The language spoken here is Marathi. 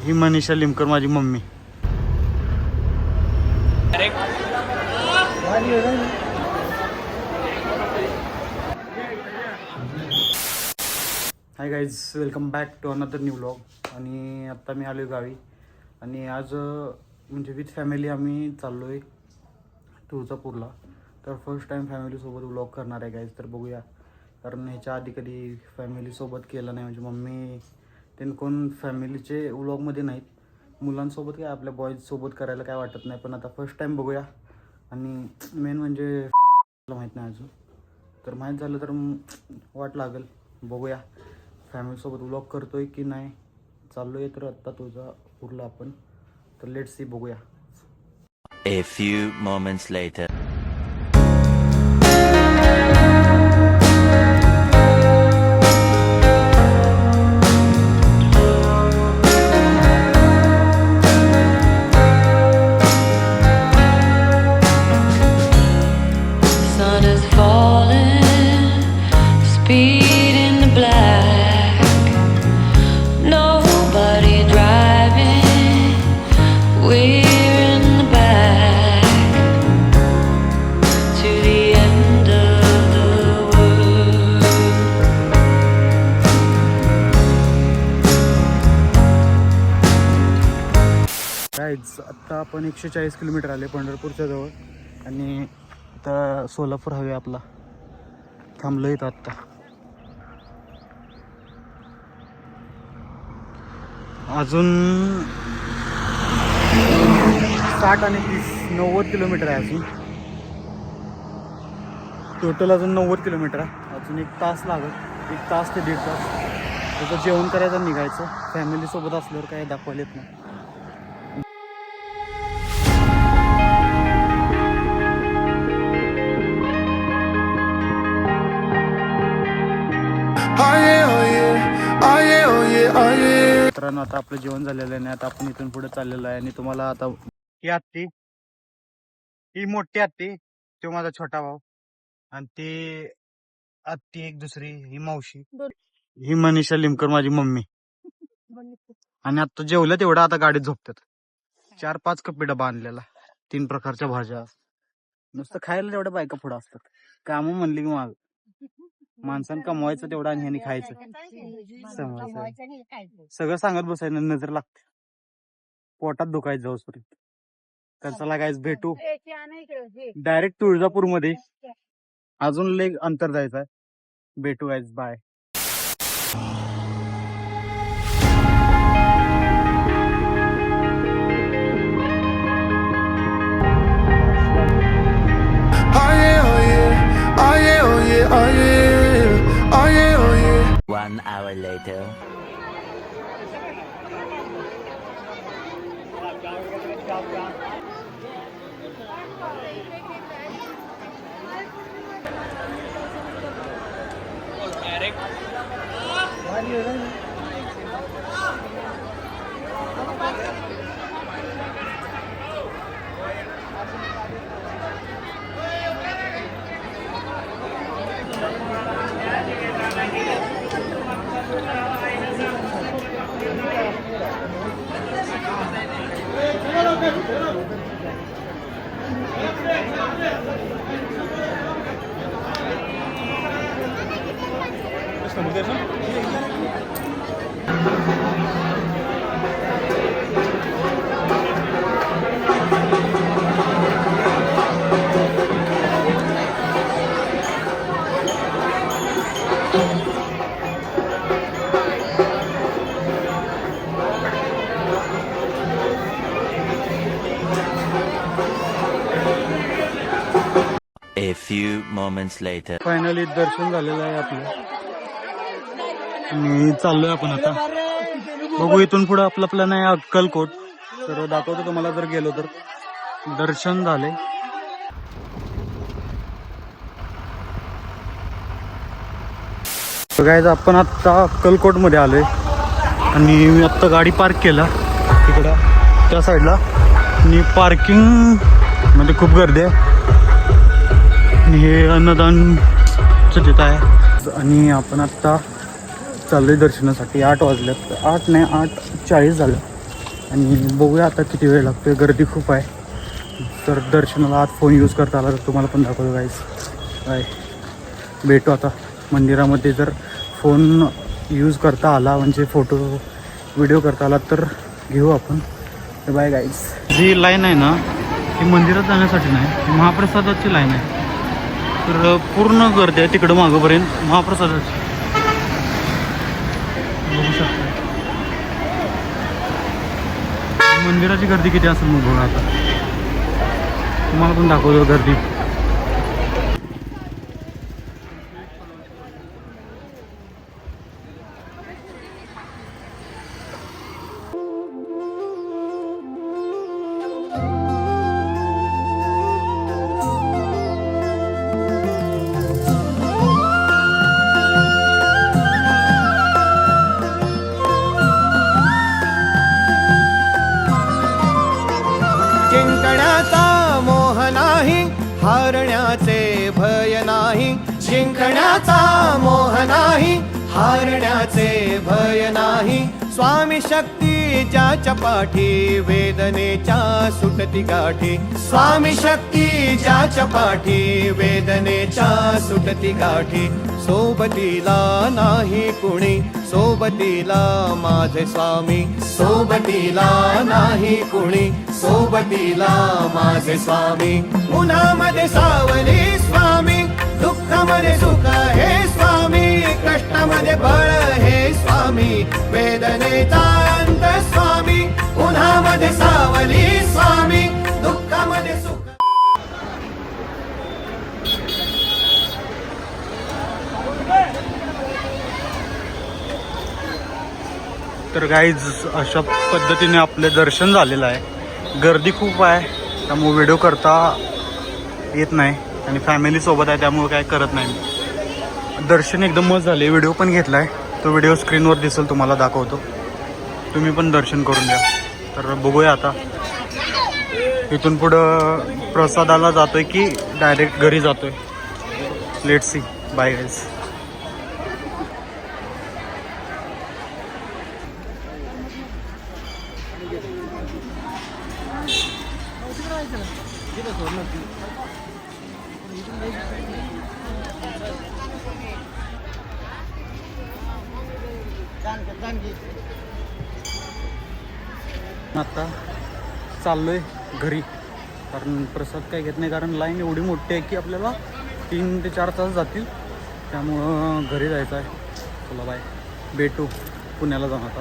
ही मनीषा लिमकर माझी मम्मी. Hi guys, welcome back to another new vlog. आणि आत्ता मी आलो गावी आणि आज म्हणजे विथ फॅमिली आम्ही चाललो आहे तुळजापूरला. तर फर्स्ट टाईम फॅमिलीसोबत व्लॉग करणार आहे गाईज. तर बघूया, कारण ह्याच्या आधी कधी फॅमिलीसोबत केलं नाही. म्हणजे मम्मी त्यांनी कोण फॅमिलीचे व्लॉगमध्ये नाहीत. मुलांसोबत काय आपल्या बॉईजसोबत करायला काय वाटत नाही, पण आता फर्स्ट टाईम बघूया. आणि मेन म्हणजे माहीत नाही अजून, तर माहीत झालं तर वाट लागेल. बघूया फॅमिलीसोबत व्लॉग करतोय की नाही. चाललो आहे तर आत्ता तुळजापूरला आपण, तर लेट्स सी, बघूया. A few moments later. Sun is falling, speed in the black. Nobody driving, we're in the back to the end of the world. Guys, आत्ता आपण 140 किलोमीटर आले पंढरपूरच्या जवळ. आणि आता सोलापूर हवे आपला थांबलो इथं आत्ता. अजून 60 आणि 30 90 किलोमीटर आहे अजून. टोटल अजून 90 किलोमीटर आहे. अजून 1 तास लागत, 1 तास ते 1.5 तास. त्याचं जेवण करायचं, निघायचं. फॅमिलीसोबत असल्यावर काय दाखवायला येत नाही. मित्रांनो, आता आपलं जेवण झालेलं आहे. आता आपण इथून पुढे चाललेलो आहे. आणि तुम्हाला आता ही आत्ती, ही मोठी आत्ती, तो माझा छोटा भाऊ. आणि ती आत्ती एक दुसरी, ही मावशी, ही मनीषा लिमकर माझी मम्मी. आणि आता जेवलं तेवढं, आता गाडीत झोपतात. 4-5 कप्पे डबा आणलेला, 3 प्रकारच्या भाज्या. नुसतं खायला तेवढ्या बायका पुढं असतात. काम म्हणली की माग माणसानं कमवायचं तेवढं आणि ह्यांनी खायचं. सगळं सांगत बसायचं, नजर लागते. पोटात दुखायचं जाऊसपर्यंत. तर चला गाईज, भेटू डायरेक्ट तुळजापूर मध्ये. अजून लय अंतर जायचं आहे. भेटू guys, bye. One hour later. A few moments later. Finally दर्शन झालेलं आहे आपलं. आणि चाललोय आपण आता. बघू इथून पुढे आपला प्लॅन आहे अक्कलकोट. तर दाखवतो तुम्हाला जर गेलो तर. दर्शन झाले. गाईज, आपण आत्ता अक्कलकोट मध्ये आलोय. आणि मी आत्ता गाडी पार्क केला तिकडं त्या साईडला. आणि पार्किंग मध्ये खूप गर्दी आहे. हे अन्नदानचं तिथं आहे. आणि आपण आत्ता चाललोय दर्शनासाठी. 8 वाजल्यात, 8 नाही 8:40 झालं. आणि बघूया आता किती वेळ लागतो. गर्दी खूप आहे. तर दर्शनाला आत फोन यूज करता आला तर तुम्हाला पण दाखवतो गाईस. काय भेटू आता मंदिरामध्ये. जर फोन यूज करता आला म्हणजे फोटो व्हिडिओ करता आला तर घेऊ आपण. Bye guys. जी लाईन आहे ना ही मंदिरात जाण्यासाठी नाही, ही महाप्रसादाची लाईन आहे. तर पूर्ण गर्दी आहे तिकडं मागोपर्यंत महाप्रसादाची. बघू शकता मंदिराची गर्दी किती असेल मग बघा. आता तुम्हाला पण दाखवतो गर्दी. जिंकण्याचा मोह नाही, हारण्याचे भय नाही. जिंकण्याचा मोह नाही, हारण्याचे भय नाही. स्वामी शक्ती ज्याच्या पाठी, वेदनेच्या सुटती गाठी. स्वामी शक्ती ज्याच्या पाठी, वेदनेच्या सुटती गाठी. सोबतीला नाही कुणी, सोबतीला माझे स्वामी. सोबतीला नाही कुणी, सोबतीला माझे स्वामी. उन्हामध्ये सावली स्वामी, दुःखामध्ये सुख हे स्वामी. कष्टामध्ये बळ हे स्वामी, वेदनेचा अंत स्वामी. उन्हामध्ये सावली स्वामी, दुःखामध्ये सुख. तर गाईज अशा पद्धतीने आपले दर्शन झालेलं आहे. गर्दी खूप आहे त्यामुळे व्हिडिओ करता येत नाही आणि फॅमिलीसोबत आहे त्यामुळे काय करत नाही. दर्शन एकदम मस्त झाले. व्हिडिओ पण घेतला आहे, तो व्हिडिओ स्क्रीनवर दिसेल, तुम्हाला दाखवतो. तुम्ही पण दर्शन करून द्या. तर बघूया आता इथून पुढं प्रसादाला जातोय की डायरेक्ट घरी जातोय. Let's see. Bye guys. आता चाललोय घरी, कारण प्रसाद काय घेत नाही, कारण लाईन एवढी मोठी आहे की आपल्याला 3 ते 4 तास जातील. त्यामुळं घरी जायचं आहे. चला बाय, भेटू पुण्याला जाऊन आता.